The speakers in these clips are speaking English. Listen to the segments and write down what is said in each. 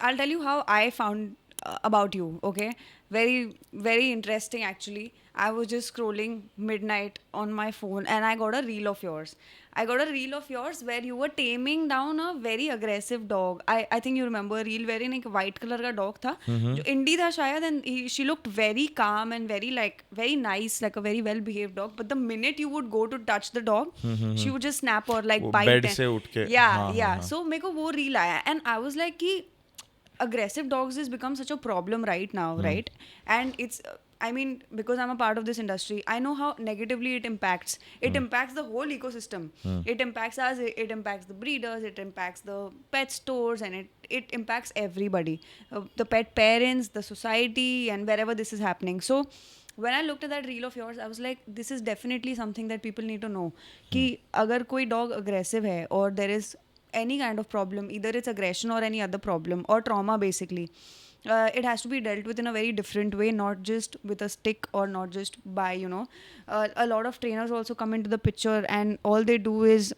I'll tell you how I found about you. Okay, very interesting actually. I was just scrolling midnight on my phone and I got a reel of yours. I got a reel of yours where you were taming down a very aggressive dog. I think you remember a reel wherein एक white color का dog था जो इंडी था शायद, and she looked very calm and very nice, like a very well behaved dog. But the minute you would go to touch the dog, she would just snap or like वो bite. Bed And से उठ के yeah, हाँ हाँ yeah. हाँ So मेरे को वो reel आया and I was like कि aggressive dogs has become such a problem right now, right? And it's I mean, because I'm a part of this industry, I know how negatively it impacts. It impacts the whole ecosystem. It impacts us, it impacts the breeders, it impacts the pet stores, and it impacts everybody. The pet parents, the society, and wherever this is happening. So when I looked at that reel of yours, I was like, this is definitely something that people need to know. कि अगर कोई dog aggressive है or there is any kind of problem, either it's aggression or any other problem or trauma basically, it has to be dealt with in a very different way, not just with a stick or not just by, a lot of trainers also come into the picture and all they do is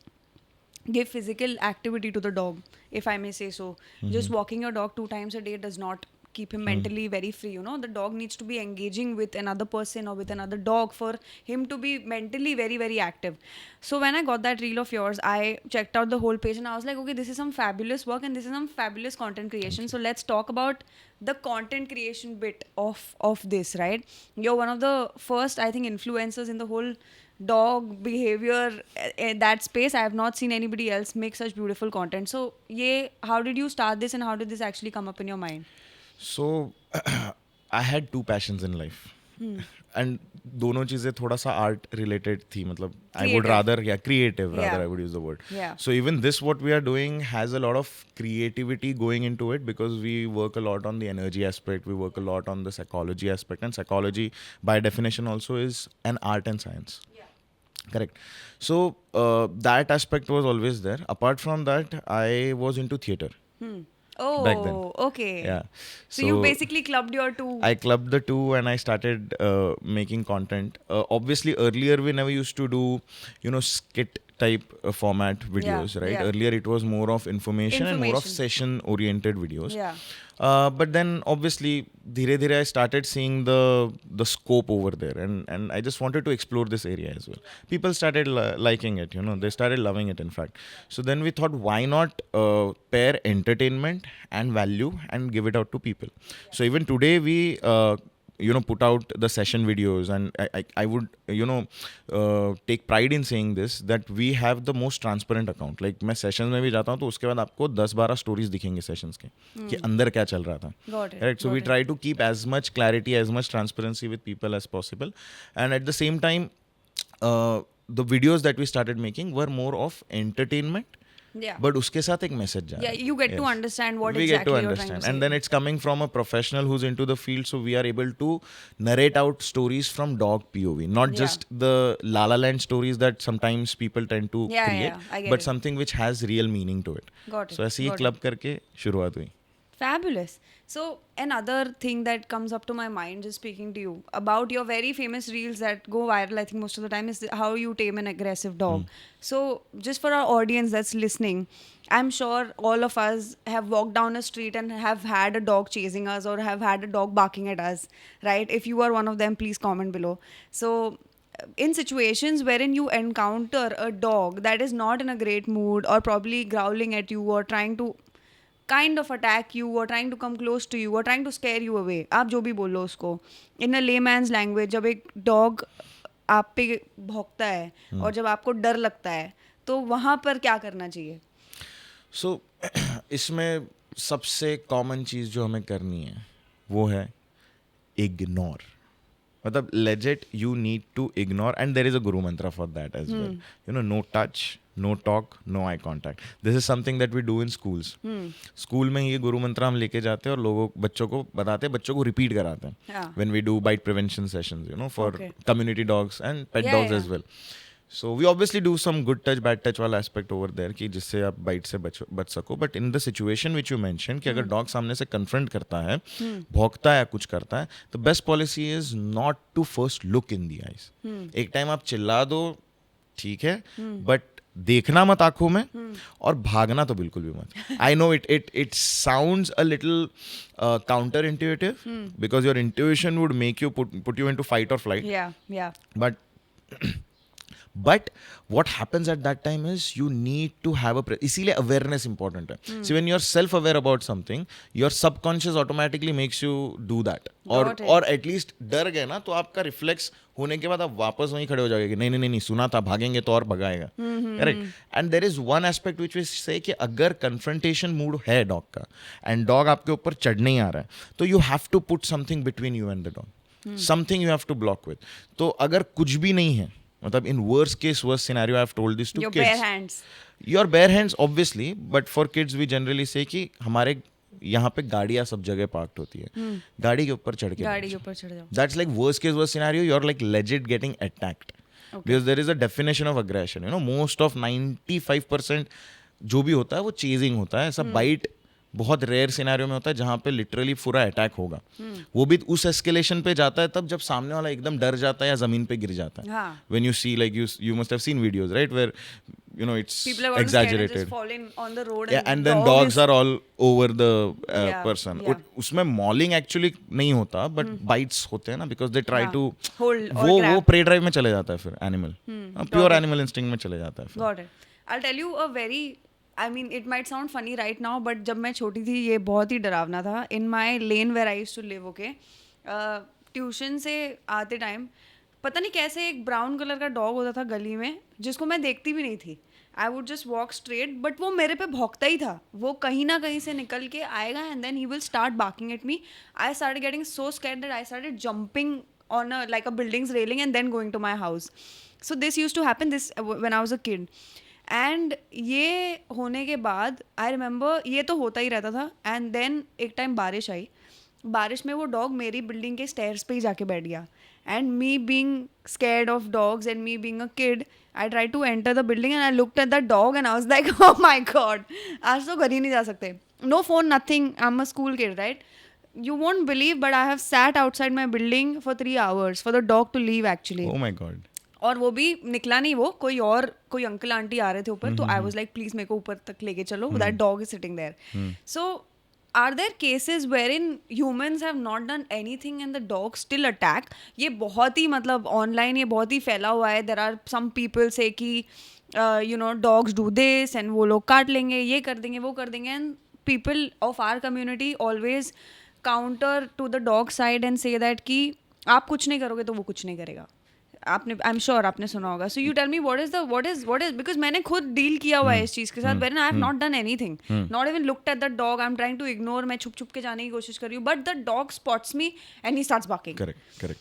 give physical activity to the dog, if I may say so. Just walking your dog 2 times a day does not keep him mentally very free. The dog needs to be engaging with another person or with another dog for him to be mentally very, very active. So when I got that reel of yours, I checked out the whole page and I was like, okay, this is some fabulous work and this is some fabulous content creation. So let's talk about the content creation bit of this, right? You're one of the first, I think, influencers in the whole dog behavior in that space. I have not seen anybody else make such beautiful content. So yeah, how did you start this and how did this actually come up in your mind? So I had two passions in life. And दोनों चीजें थोड़ा सा art related थी, मतलब I would Creative. Rather या creative Yeah. Rather I would use the word. Yeah. So even this what we are doing has a lot of creativity going into it because we work a lot on the energy aspect, we work a lot on the psychology aspect, and psychology by definition also is an art and science. Correct. So that aspect was always there. Apart from that, I was into theater. Oh, Back then. okay. Yeah. So you basically clubbed your two. I clubbed the two and I started making content. Obviously, earlier we never used to do, skit type format videos, right? yeah. Earlier it was more of information and more of Information. session oriented videos. Yeah. But then obviously, dhire dhire I started seeing the scope over there, and I just wanted to explore this area as well. People started liking it, they started loving it. In fact, so then we thought, why not pair entertainment and value and give it out to people? So even today we put out the session videos, and I would take pride in saying this, that we have the most transparent account. Like मैं sessions में भी जाता हूँ तो उसके बाद आपको 10-12 stories दिखेंगे sessions के कि अंदर क्या चल रहा था. Got it. Right? So we try to keep as much clarity, as much transparency with people as possible, and at the same time the videos that we started making were more of entertainment. Yeah. But उसके साथ एक message जा रहा Yeah, है. you get to Yes. understand what We exactly get to you're trying understand, to say. and then it's coming from a professional who's into the field, so we are able to narrate out stories from dog POV, not Yeah. just the La La Land stories that sometimes people tend to Yeah, create, yeah, I get but it. something which has real meaning to it. Got it. So ऐसे ही got it. club करके शुरुआत हुई. Fabulous. So another thing that comes up to my mind just speaking to you about your very famous reels that go viral, I think most of the time, is how you tame an aggressive dog. So just for our audience that's listening, I'm sure all of us have walked down a street and have had a dog chasing us or have had a dog barking at us, right? If you are one of them, please comment below. So in situations wherein you encounter a dog that is not in a great mood or probably growling at you or trying to kind of attack you or trying to come close to you or trying to scare you away, आप जो भी बोलो उसको, in a layman's language, जब एक dog आप पे भौंकता है और जब आपको डर लगता है तो वहाँ पर क्या करना चाहिए? So इसमें सबसे कॉमन चीज़ जो हमें करनी है वो है इग्नोर. मतलब legit you need to ignore, and there is a guru mantra for that as well. No touch, no talk, no eye contact. This is something that we do in schools. School में ये गुरु मंत्र हम लेके जाते हैं और बच्चों को बताते हैं, बच्चों को रिपीट कराते हैं. Yeah. When we do bite prevention sessions, for Okay. community dogs and pet Yeah, dogs yeah. as well. So we obviously do some good touch, bad touch वाला aspect over there कि जिससे आप bite से बच सको. But in the situation which you mentioned कि अगर dog सामने से confront करता है, भौंकता है या कुछ करता है, the best policy is not to first look in the eyes. एक टाइम आप चिल्ला दो, ठीक है, but देखना मत आंखों में और भागना तो बिल्कुल भी मत. I know it sounds a little counter intuitive because your intuition would make you put you into fight और flight. Yeah. But what happens at that time is you need to have इसीलिए awareness important है. See, when you're self-aware about something, your subconscious automatically makes you do that. और at least डर गए ना तो आपका reflex होने के बाद आप वापस वहीं खड़े हो जाओगे कि नहीं सुना था, भागेंगे तो और भगाएगा. Correct. And there is one aspect which we say कि अगर कन्फ्रंटेशन मूड है डॉग का एंड डॉग आपके ऊपर चढ़ने ही आ रहा है तो you have to put something between you and the dog. Something you have to block with. तो अगर कुछ भी नहीं है, मतलब in worst scenario I have told this to your kids. bare hands. Your bare hands obviously, but for kids we generally say कि हमारे यहाँ पे गाड़ियाँ सब जगह पार्क्ड होती है, गाड़ी के ऊपर चढ़ जाओ. That's like worst scenario. You're like legit getting attacked. Okay. Because there is a definition of aggression. You know, most of 95% जो भी होता है वो chasing होता है. ऐसा bite बहुत रेयर सिनेरियो में होता है जहाँ पे लिटरली पूरा अटैक होगा. वो भी उस एस्केलेशन पे जाता है तब जब सामने वाला एकदम डर जाता है या जमीन पे गिर जाता है. When you see like you must have seen videos, right, where you know it's exaggerated, just falling on the road, and then dogs are all over the person. उसमें mauling actually नहीं होता but bites होते हैं ना, because they try to hold वो prey drive में चले जाता है फिर animal, pure animal instinct में चले जाता है फिर. Got it. I'll tell you a very, I mean, it might sound funny right now, but जब मैं छोटी थी ये बहुत ही डरावना था. In my lane where I used to live, okay, tuition से आते टाइम पता नहीं कैसे एक ब्राउन कलर का डॉग होता था गली में जिसको मैं देखती भी नहीं थी. I would just walk straight, but वो मेरे पे भौंकता ही था. वो कहीं ना कहीं से निकल के आएगा and then he will start barking at me. I started getting so scared that I started jumping on like a building's railing and then going to my house. So this used to happen when I was a kid. And ये होने के बाद I remember ये तो होता ही रहता था. And then एक टाइम बारिश आई. बारिश में वो डॉग मेरी बिल्डिंग के स्टेयर्स पे ही जाके बैठ गया. And me being scared of dogs and me being a kid, I try to enter the building and I looked at that dog and I was like oh my God, आज तो घर ही नहीं जा सकते. No phone, nothing. I am a school kid, right? You won't believe, but I have sat outside my building for 3 hours for the dog to leave actually. Oh my god. और वो भी निकला नहीं. वो कोई अंकल आंटी आ रहे थे ऊपर, तो आई वाज लाइक प्लीज मेरे को ऊपर तक लेके चलो. That dog is sitting there. So are there cases where in humans have not done anything and the dog still attack? ये बहुत ही मतलब ऑनलाइन ये बहुत ही फैला हुआ है. देयर आर सम पीपल से कि you know dogs do this and वो लोग काट लेंगे, ये कर देंगे, वो कर देंगे. And people of our community always counter to the dog side and say that कि आप कुछ नहीं करोगे तो वो कुछ नहीं करेगा. आपने, आई एम श्योर आपने सुना होगा. So you tell me what is because मैंने खुद डील किया हुआ है इस चीज के साथ. Where I have not done anything, not even looked at the dog. I am trying to ignore. मैं छुप छुप के जाने की कोशिश कर रही हूँ, but the dog spots me and he starts barking. Correct.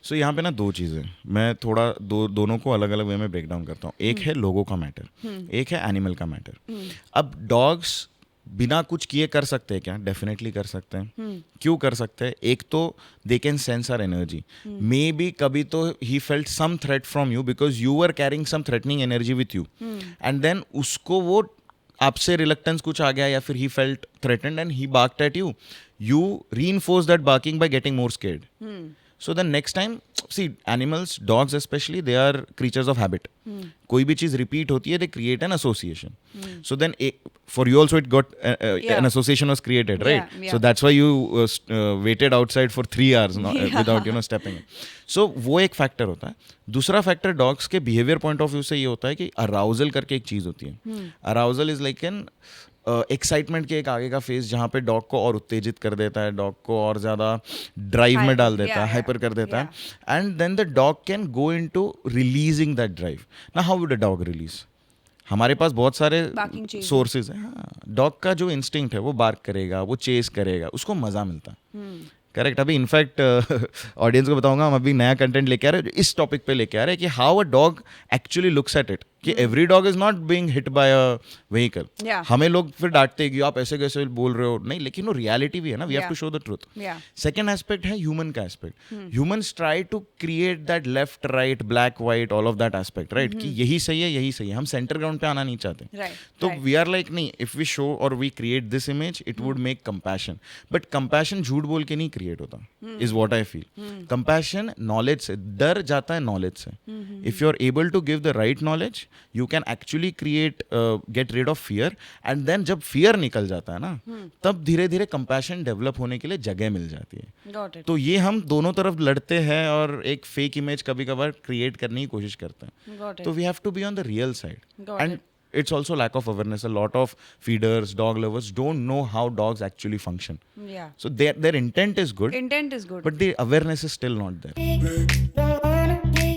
So यहाँ पे ना दो चीज़ें मैं थोड़ा दोनों को अलग अलग वे में ब्रेक डाउन करता हूँ. एक है लोगों का मैटर, एक है एनिमल का मैटर. अब डॉग्स बिना कुछ किए कर सकते हैं क्या? डेफिनेटली कर सकते हैं. क्यों कर सकते हैं? एक तो they can sense our energy. Maybe कभी तो he felt some threat from you because you were carrying some threatening energy with you, and then उसको वो आपसे रिलक्टेंस कुछ आ गया या फिर he felt threatened and he barked at you. You reinforce that barking by getting more scared. So the next time, see, animals, dogs especially, they are creatures of habit. कोई भी चीज़ repeat होती है, they create an association. So then, for you also, it got an association was created, right? Yeah. So that's why you waited outside for 3 hours without stepping in. So वो एक factor होता है. दूसरा factor dogs के behavior point of view से ये होता है कि arousal करके एक चीज़ होती है. Arousal is like an excitement के एक आगे का फेज जहाँ पे डॉग को और उत्तेजित कर देता है, डॉग को और ज़्यादा ड्राइव में डाल देता है, हाइपर कर देता है. And then the dog can go into releasing that drive. ना how would a dog release? हमारे पास बहुत सारे सोर्सेज हैं. हाँ, डॉग का जो इंस्टिंक्ट है वो बार्क करेगा, वो चेस करेगा, उसको मज़ा मिलता है. करेक्ट. अभी इनफैक्ट ऑडियंस को बताऊंगा, हम अभी नया कंटेंट लेके आ रहे हैं इस टॉपिक पे लेके आ रहे हैं कि how a dog actually looks at it, कि every dog is not being hit by a vehicle. हमें लोग फिर डांटते हैं कि आप ऐसे कैसे बोल रहे हो. नहीं, लेकिन वो रियलिटी भी है ना. We have to show the truth. Second aspect है ह्यूमन का aspect. Humans try to create that left right black white all of that aspect, right, कि यही सही है, यही सही है. हम सेंटर ग्राउंड पे आना नहीं चाहते. तो वी आर लाइक नहीं, इफ वी शो और we create this image it would make compassion. But compassion झूठ बोल के नहीं क्रिएट होता, is what I feel. Compassion knowledge से, डर जाता है नॉलेज से. If you are able to give the right knowledge, You can actually get rid of fear, and then जब fear निकल जाता है ना, तब धीरे धीरे compassion develop होने के लिए जगह मिल जाती है. Got it. तो ये हम दोनों तरफ लड़ते हैं और एक फेक इमेज कभी कभार क्रिएट करने की कोशिश करते हैं. Got it. तो we have to be on the real side. Got and it's also lack of awareness. A lot of feeders, dog lovers don't know how dogs actually function. Yeah. So their intent is good, Intent is good. but the awareness is still not there. Don't wanna be